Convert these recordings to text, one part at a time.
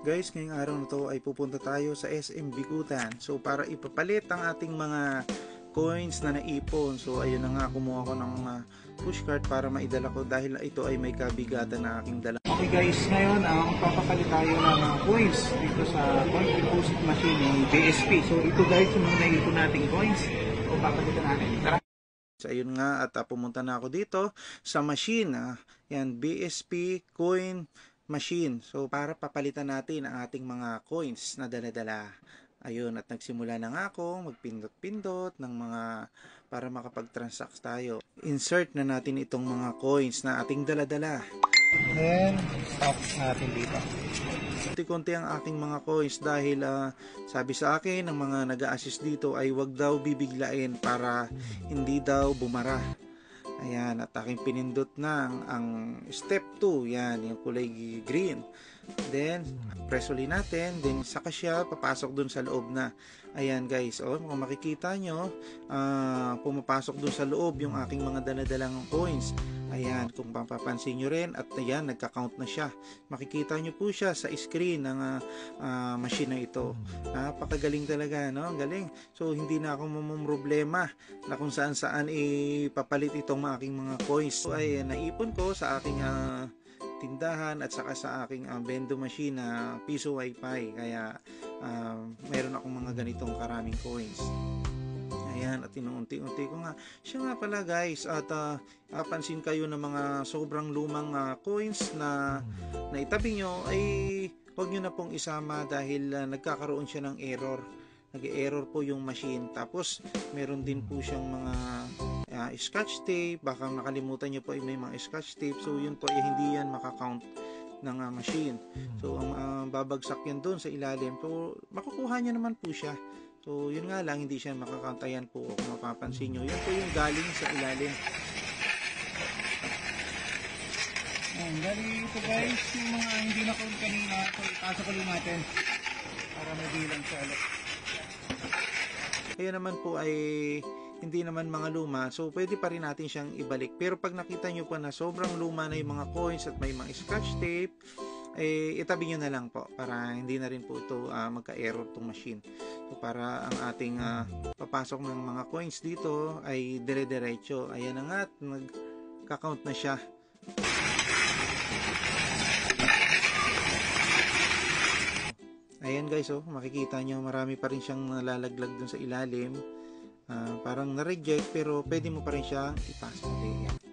Guys, ngayong araw na to ay pupunta tayo sa SM Bikutan. So para ipapalit ang ating mga coins na naipon. So ayun na nga, kumuha ko ng pushcart para maidala ko dahil ito ay may kabigatan na aking dala. Okay guys, ngayon papapalit tayo ng coins dito sa coin deposit machine ng BSP. So ito guys, yung mga naipon nating coins. So papalitan natin. Tara! So ayun nga, at pumunta na ako dito sa machine. Yan, BSP coin machine. So para papalitan natin ang ating mga coins na dala-dala. Ayun, at nagsimula na nga ako magpindot-pindot ng mga para makapag-transact tayo. Insert na natin itong mga coins na ating dala-dala. Then, stop natin dito. Konti-konti ang aking mga coins dahil sabi sa akin ng mga nag-a-assist dito ay wag daw bibiglain para hindi daw bumara. Ayan, at aking pinindot na ang step 2, yan, yung kulay green. Then, press ulit natin, then saka siya papasok dun sa loob na. Ayan guys, kung makikita nyo, pumapasok dun sa loob yung aking mga daladalang coins. Ayan, kung papapansin nyo rin, at ayan, nagka-count na siya. Makikita nyo po siya sa screen ng machine na ito. Napakagaling talaga, no? Ang galing. So, hindi na ako mamumroblema na kung saan-saan ipapalit itong aking mga coins. So, ay naipon ko sa aking tindahan at saka sa aking vendo machine na piso wifi. Kaya, meron akong mga ganitong karaming coins. Ayan, at inuunti-unti ko nga. Siya nga pala guys, at pansin kayo ng mga sobrang lumang coins na itabi nyo, ay huwag nyo na pong isama dahil nagkakaroon siya ng error. Nag-error po yung machine. Tapos, meron din po siyang mga scotch tape. Baka nakalimutan nyo po ay may mga scotch tape. So, yun po ay hindi yan makakount ng machine. So, ang babagsak yan doon sa ilalim. So, makukuha nyo naman po siya. So, yun nga lang, hindi siya makakantayan po kung mapapansin nyo. Yan po yung galing sa ilalim. Ayan, galing ito guys, yung mga hindi na count kanina. So, ipasok ulit natin para may bilang siya ulit. Kaya naman po ay hindi naman mga luma, so pwede pa rin natin siyang ibalik. Pero pag nakita nyo po na sobrang luma na yung mga coins at may mga scotch tape, itabi nyo na lang po para hindi na rin po ito magka-error itong machine. So para ang ating papasok ng mga coins dito ay dire-diretso. Ayan na nga, nagka-count na siya. Ayan guys, makikita nyo marami pa rin siyang nalalaglag dun sa ilalim. Parang na-reject pero pwede mo pa rin siya ipasok.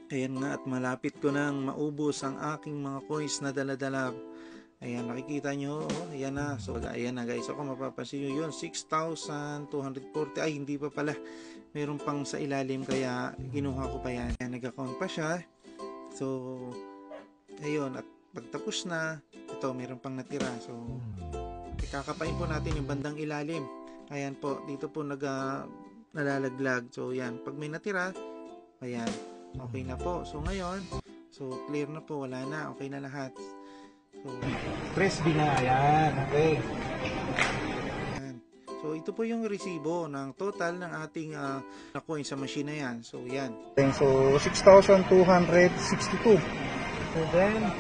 Ayan nga, at malapit ko nang maubos ang aking mga coins na dala-dala. Ayan, nakikita nyo, ayan na. So, ayan na guys. So, kung mapapansin nyo yun, 6,240. Ay, hindi pa pala. Meron pang sa ilalim, kaya kinuha ko pa yan. Ayan, nag-account pa siya. So, ayun. At pagtapos na, ito, meron pang natira. So, ikakapain po natin yung bandang ilalim. Ayan po, dito po nalalaglag. So, yan. Pag may natira, ayan. Okay na po. So, ngayon, clear na po. Wala na. Okay na lahat. So, press B na. Ayan. Okay. Ayan. So, ito po yung resibo ng total ng ating coin sa machine na yan. So, yan. So, 6,262. So, then,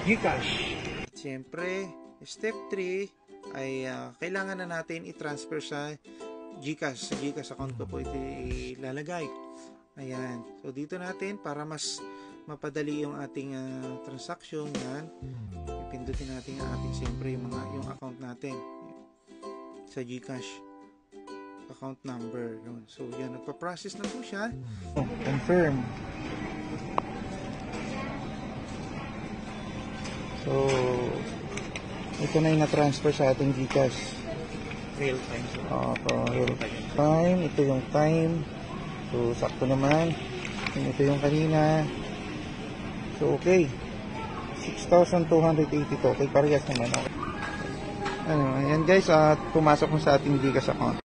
Gcash. Siyempre, step 3 ay kailangan na natin i-transfer sa Gcash. Sa Gcash account ko po ito ilalagay. Ayan. So, dito natin para mas mapadali yung ating transaction. Yan. Ipindutin natin ang ating siyempre yung account natin sa Gcash account number. Yun. So, yan. Nagpa-process na po siya. Confirm. So, ito na yung na-transfer sa ating Gcash. Real time. Real time. Ito yung time. So, sakto naman. Ito yung kanina. So, okay. 6,282. Okay, parehas naman. Ayan guys, pumasok mo sa ating Gcash account.